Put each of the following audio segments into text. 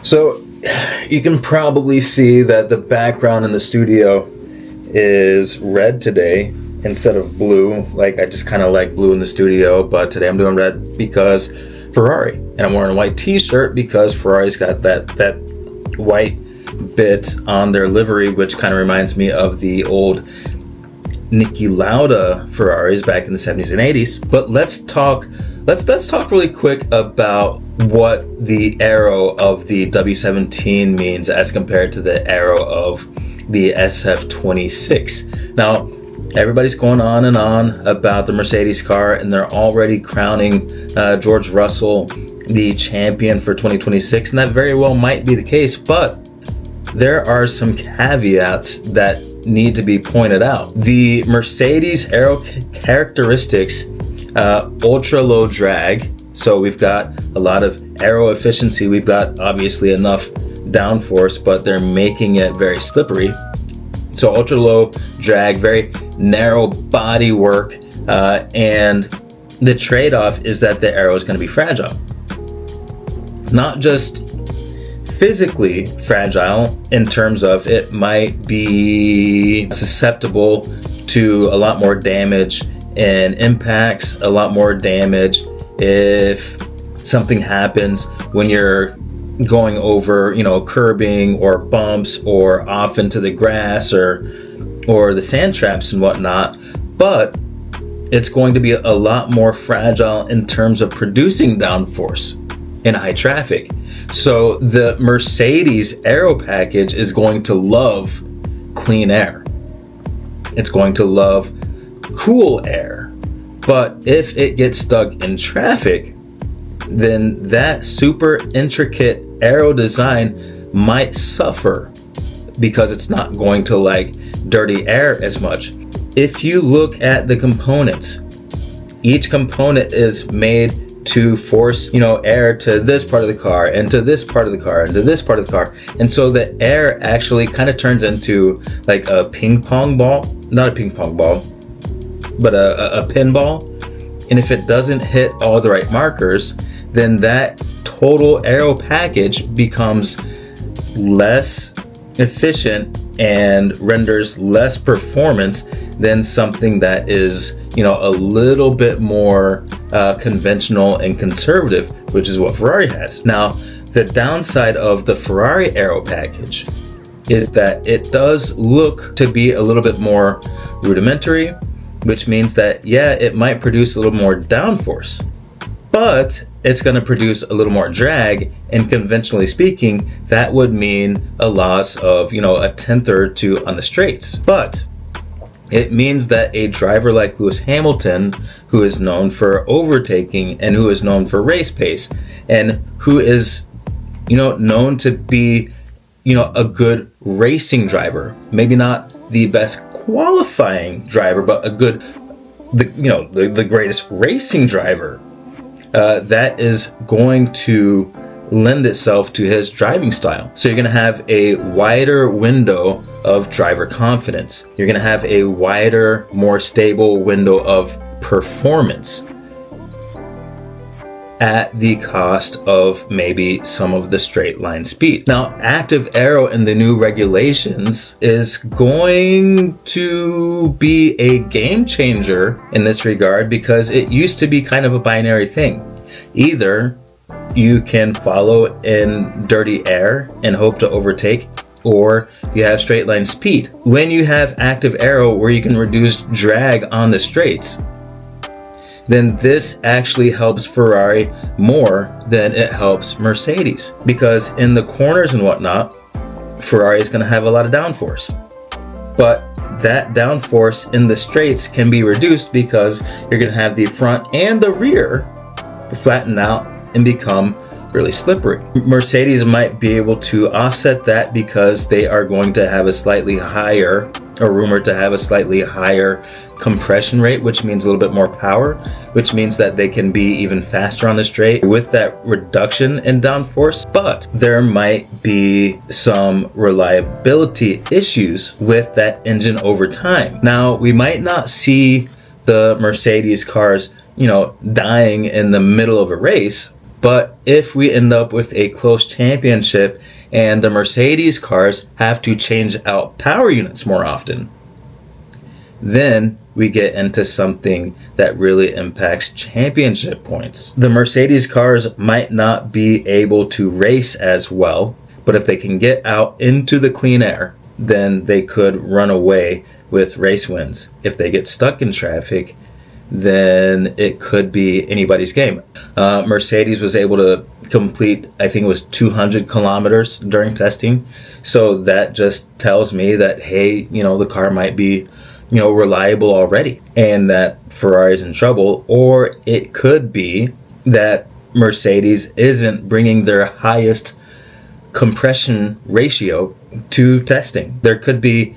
So you can probably see that the background in the studio is red today instead of blue. Like, I just kind of like blue in the studio, but today I'm doing red because Ferrari. And I'm wearing a white t-shirt because Ferrari's got that white bit on their livery, which kind of reminds me of the old Niki Lauda Ferraris back in the 70s and 80s. But let's talk really quick about what the aero of the W17 means as compared to the aero of the SF26. Now, everybody's going on and on about the Mercedes car, and they're already crowning George Russell the champion for 2026, and that very well might be the case, but there are some caveats that need to be pointed out. The Mercedes aero characteristics, ultra low drag, so we've got a lot of aero efficiency, we've got obviously enough downforce, but they're making it very slippery. So ultra low drag, very narrow body work, and the trade-off is that the aero is going to be fragile. Not just physically fragile in terms of it might be susceptible to a lot more damage and impacts, a lot more damage if something happens when you're going over, curbing or bumps or off into the grass or the sand traps and whatnot, but it's going to be a lot more fragile in terms of producing downforce in high traffic. So the Mercedes aero package is going to love clean air. It's going to love cool air. But if it gets stuck in traffic, then that super intricate aero design might suffer because it's not going to like dirty air as much. If you look at the components, each component is made to force, air to this part of the car and to this part of the car and to this part of the car. And so the air actually kind of turns into like a ping pong ball, not a ping pong ball, but a pinball. And if it doesn't hit all the right markers, then that total aero package becomes less efficient and renders less performance than something that is, a little bit more conventional and conservative, which is what Ferrari has. Now, the downside of the Ferrari aero package is that it does look to be a little bit more rudimentary, which means that, it might produce a little more downforce, but it's going to produce a little more drag, and conventionally speaking, that would mean a loss of, a tenth or two on the straights. But it means that a driver like Lewis Hamilton, who is known for overtaking and who is known for race pace and who is, known to be, a good racing driver, maybe not the best qualifying driver, but the greatest racing driver, that is going to lend itself to his driving style. So you're going to have a wider window of driver confidence. You're going to have a wider, more stable window of performance at the cost of maybe some of the straight line speed. Now, active aero in the new regulations is going to be a game changer in this regard, because it used to be kind of a binary thing. Either you can follow in dirty air and hope to overtake, or you have straight line speed. When you have active aero where you can reduce drag on the straights, then this actually helps Ferrari more than it helps Mercedes, because in the corners and whatnot, Ferrari is going to have a lot of downforce, but that downforce in the straights can be reduced because you're going to have the front and the rear flatten out and become really slippery. Mercedes might be able to offset that because they are going to have a slightly higher, or rumored to have a slightly higher compression rate, which means a little bit more power, which means that they can be even faster on the straight with that reduction in downforce. But there might be some reliability issues with that engine over time. Now, we might not see the Mercedes cars, dying in the middle of a race, But if we end up with a close championship and the Mercedes cars have to change out power units more often, then we get into something that really impacts championship points. The Mercedes cars might not be able to race as well, but if they can get out into the clean air, then they could run away with race wins. If they get stuck in traffic, then it could be anybody's game. Mercedes was able to complete, I think it was 200 kilometers during testing. So that just tells me that, hey, the car might be, reliable already, and that Ferrari's in trouble. Or it could be that Mercedes isn't bringing their highest compression ratio to testing. There could be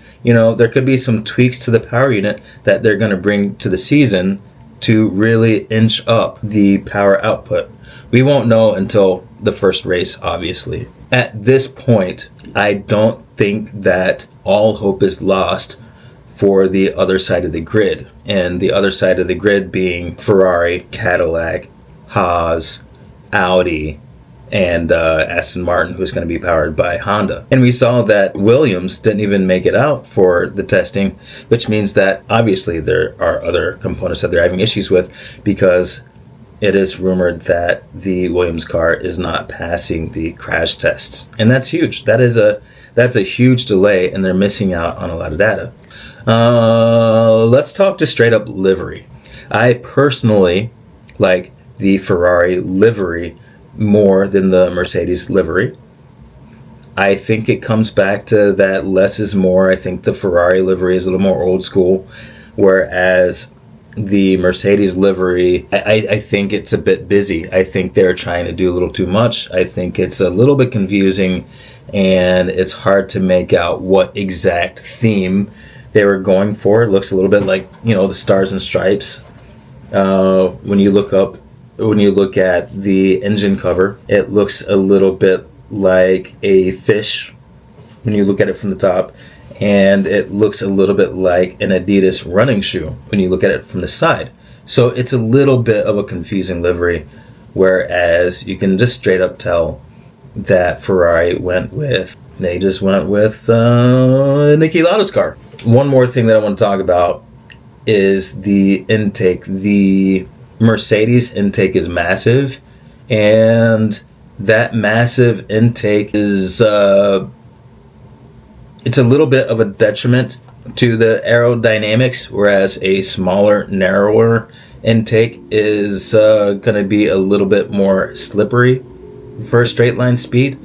some tweaks to the power unit that they're going to bring to the season to really inch up the power output. We won't know until the first race, obviously. At this point, I don't think that all hope is lost for the other side of the grid. And the other side of the grid being Ferrari, Cadillac, Haas, Audi, and Aston Martin, who's going to be powered by Honda. And we saw that Williams didn't even make it out for the testing, which means that obviously there are other components that they're having issues with, because it is rumored that the Williams car is not passing the crash tests. And that's huge. That's a huge delay, and they're missing out on a lot of data. Let's talk just straight up livery. I personally like the Ferrari livery more than the Mercedes livery. I think it comes back to that less is more. I think the Ferrari livery is a little more old school, whereas the Mercedes livery, I think it's a bit busy. I think they're trying to do a little too much. I think it's a little bit confusing, and it's hard to make out what exact theme they were going for. It looks a little bit like, the Stars and Stripes. When you look at the engine cover, it looks a little bit like a fish when you look at it from the top, and it looks a little bit like an Adidas running shoe when you look at it from the side. So it's a little bit of a confusing livery, whereas you can just straight up tell that Ferrari went with Niki Lauda's car. One more thing that I want to talk about is the intake. The Mercedes intake is massive, and that massive intake is it's a little bit of a detriment to the aerodynamics, whereas a smaller, narrower intake is going to be a little bit more slippery for straight line speed.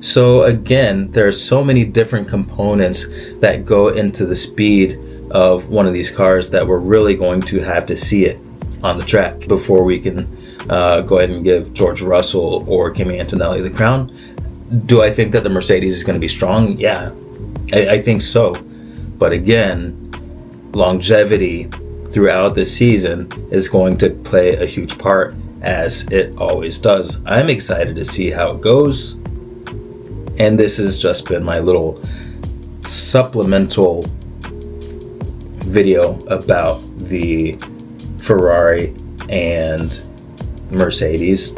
So again, there are so many different components that go into the speed of one of these cars that we're really going to have to see it on the track before we can go ahead and give George Russell or Kimi Antonelli the crown. Do I think that the Mercedes is going to be strong? Yeah, I think so. But again, longevity throughout the season is going to play a huge part, as it always does. I'm excited to see how it goes. And this has just been my little supplemental video about the Ferrari and Mercedes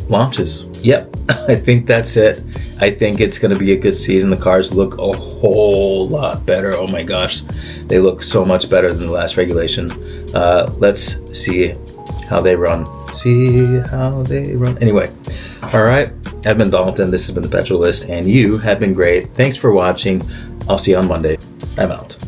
launches. Yep, I think that's it. I think it's going to be a good season. The cars look a whole lot better. Oh my gosh, they look so much better than the last regulation. Let's see how they run. Anyway, all right. I've been Dalton. This has been the Petrolist, and you have been great. Thanks for watching. I'll see you on Monday. I'm out.